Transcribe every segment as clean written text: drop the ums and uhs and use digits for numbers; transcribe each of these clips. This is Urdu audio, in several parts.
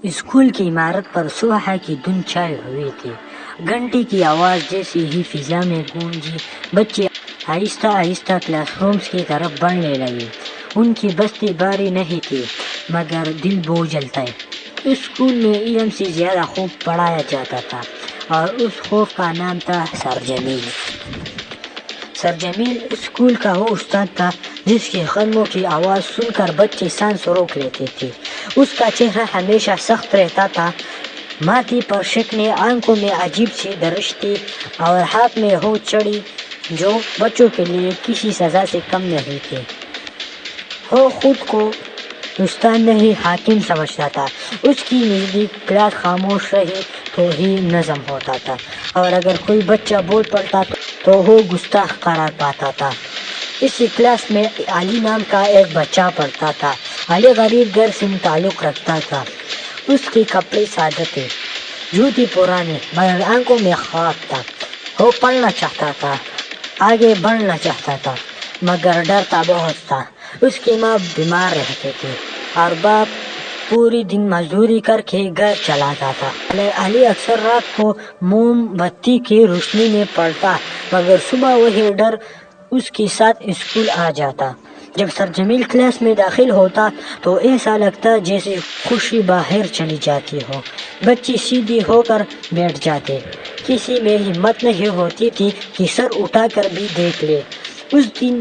اسکول کی عمارت پر صبح کی دھند چھائے ہوئے تھی۔ گھنٹی کی آواز جیسے ہی فضا میں گونجی، بچے آہستہ آہستہ کلاس رومز کی طرف بڑھنے لگے۔ ان کی بستی باری نہیں تھی مگر دل بوجھل تھے۔ اسکول میں علم سے زیادہ خوف پڑھایا جاتا تھا اور اس خوف کا نام تھا سر جمیل۔ سر جمیل اسکول کا وہ استاد تھا جس کے قدموں کی آواز سن کر بچے سانس روک لیتے تھے۔ اس کا چہرہ ہمیشہ سخت رہتا تھا، ماتھے پر شکنیں، آنکھوں میں عجیب سی درش تھی اور ہاتھ میں وہ چھڑی جو بچوں کے لیے کسی سزا سے کم نہیں تھی۔ وہ خود کو استاد نہیں حاکم سمجھتا تھا۔ اس کی نزدیک کلاس خاموش رہی تو ہی نظم ہوتا تھا اور اگر کوئی بچہ بول پڑتا تو وہ گستاخ قرار پاتا تھا۔ اسی کلاس میں علی نام کا ایک بچہ پڑھتا تھا۔ علی غریب گھر سے تعلق رکھتا تھا۔ اس کے کپڑے سادہ تھے، جوتے پرانے، مگر آنکھوں میں خواب تھا۔ وہ پڑھنا چاہتا تھا، آگے بڑھنا چاہتا تھا، مگر ڈرتا بہت تھا۔ اس کی ماں بیمار رہتے تھے اور باپ پوری دن مزدوری کر کے گھر چلاتا تھا۔ علی اکثر رات کو موم بتی کی روشنی میں پڑھتا، مگر صبح وہی ڈر اس کے ساتھ اسکول آ جاتا۔ جب سر جمیل کلاس میں داخل ہوتا تو ایسا لگتا جیسے خوشی باہر چلی جاتی ہو۔ بچے سیدھے ہو کر بیٹھ جاتے، کسی میں ہمت نہیں ہوتی تھی کہ سر اٹھا کر بھی دیکھ لے۔ اس دن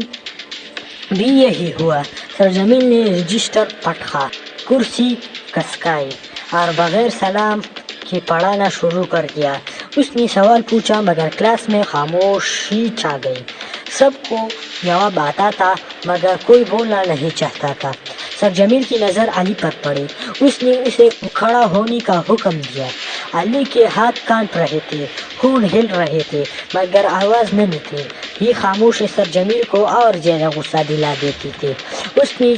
بھی یہی ہوا۔ سر جمیل نے رجسٹر پٹکا، کرسی کھسکائی اور بغیر سلام کے پڑھانا شروع کر دیا۔ اس نے سوال پوچھا مگر کلاس میں خاموشی چھا گئی۔ سب کو جواب آتا تھا مگر کوئی بولنا نہیں چاہتا تھا۔ سر جمیل کی نظر علی پر پڑی۔ اس نے اسے کھڑا ہونے کا حکم دیا۔ علی کے ہاتھ کانپ رہے تھے، خون ہل رہے تھے مگر آواز نہ نکلی۔ یہ خاموشی سر جمیل کو اور زیادہ غصہ دلا دیتی تھی۔ اس نے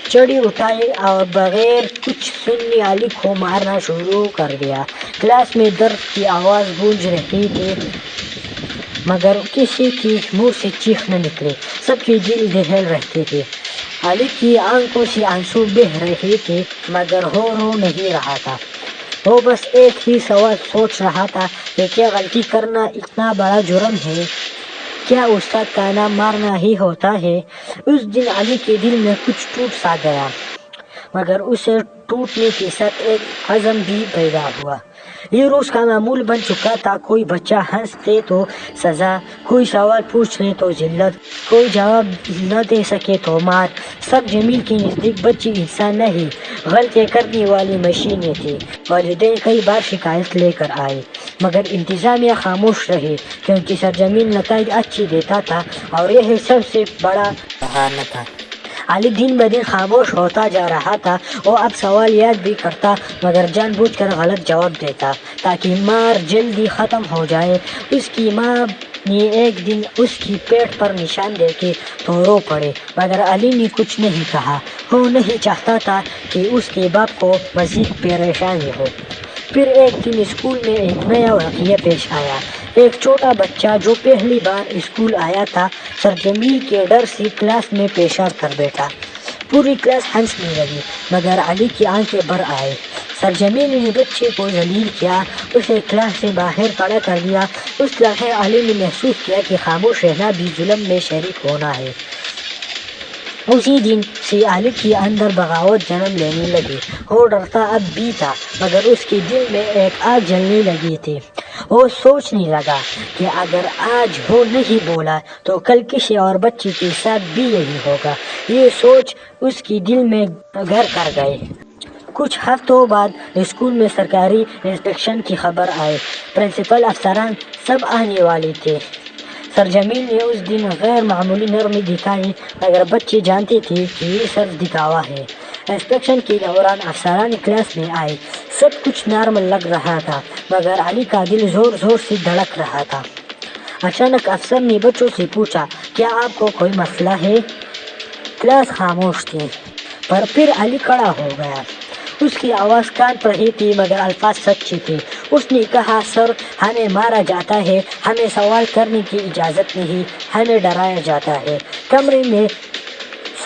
چھڑی اٹھائی اور بغیر کچھ سنے علی کو مارنا شروع کر دیا۔ کلاس میں درد کی آواز گونج رہی تھی مگر کسی کے منہ سے چیخ نہ نکلی۔ سب کے دل دہل رہتے تھے۔ علی کی آنکھوں سے آنسو بہہ رہے تھے مگر وہ رو نہیں رہا تھا۔ وہ بس ایک ہی سوال سوچ رہا تھا کہ کیا غلطی کرنا اتنا بڑا جرم ہے؟ کیا استاد کا نام مارنا ہی ہوتا ہے؟ اس دن علی کے دل میں کچھ ٹوٹ سا گیا مگر اسے ٹوٹنے کے ساتھ ایک عزم بھی پیدا ہوا۔ یہ روز کا معمول بن چکا تھا۔ کوئی بچہ ہنس دے تو سزا، کوئی سوال پوچھ لے تو ذلت، کوئی جواب نہ دے سکے تو مار۔ سر جمیل کے نزدیک بچے انسان نہیں، غلطی کرنے والی مشینیں تھیں۔ والدین کئی بار شکایت لے کر آئے مگر انتظامیہ خاموش رہی کیونکہ سر جمیل نتائج اچھی دیتا تھا اور یہ سب سے بڑا بہانہ تھا۔ علی دن بدن خاموش ہوتا جا رہا تھا۔ وہ اب سوال یاد بھی کرتا مگر جان بوجھ کر غلط جواب دیتا تاکہ مار جلدی ختم ہو جائے۔ اس کی ماں نے ایک دن اس کی پیٹھ پر نشان دیکھے تو رو پڑے مگر علی نے کچھ نہیں کہا۔ وہ نہیں چاہتا تھا کہ اس کے باپ کو مزید پریشانی ہو۔ پھر ایک دن اسکول میں ایک نیا واقعہ پیش آیا۔ ایک چھوٹا بچہ جو پہلی بار اسکول آیا تھا سر جمیل کے ڈر سے کلاس میں پیشاب کر بیٹھا۔ پوری کلاس ہنسنے لگی مگر علی کی آنکھیں بھر آئے۔ سر جمیل نے بچے کو ذلیل کیا، اسے کلاس سے باہر کھڑا کر دیا۔ اس لمحے علی نے محسوس کیا کہ خاموش رہنا بھی ظلم میں شریک ہونا ہے۔ اسی دن سے علی کے اندر بغاوت جنم لینے لگی۔ وہ ڈرتا اب بھی تھا مگر اس کے دل میں ایک آگ جلنے لگی تھی۔ وہ سوچنے لگا کہ اگر آج وہ نہیں بولا تو کل کسی اور بچے کے ساتھ بھی یہی ہوگا۔ یہ سوچ اس کے دل میں گھر کر گئی۔ کچھ ہفتوں بعد اسکول میں سرکاری انسپیکشن کی خبر آئی۔ پرنسپل، افسران سب آنے والے تھے۔ سر جمیل نے اس دن غیر معمولی نرمی دکھائی مگر بچے جانتے تھے کہ یہ صرف دکھاوا ہے۔ انسپیکشن کے دوران افسران کلاس میں آئے۔ سب کچھ نارمل لگ رہا تھا مگر علی کا دل زور زور سے دھڑک رہا تھا۔ اچانک افسر نے بچوں سے پوچھا، کیا آپ کو کوئی مسئلہ ہے؟ کلاس خاموش تھی پر پھر علی کھڑا ہو گیا۔ اس کی آواز کانپ رہی تھی مگر الفاظ سچے تھے۔ اس نے کہا، سر، ہمیں مارا جاتا ہے، ہمیں سوال کرنے کی اجازت نہیں، ہمیں ڈرایا جاتا ہے۔ کمرے میں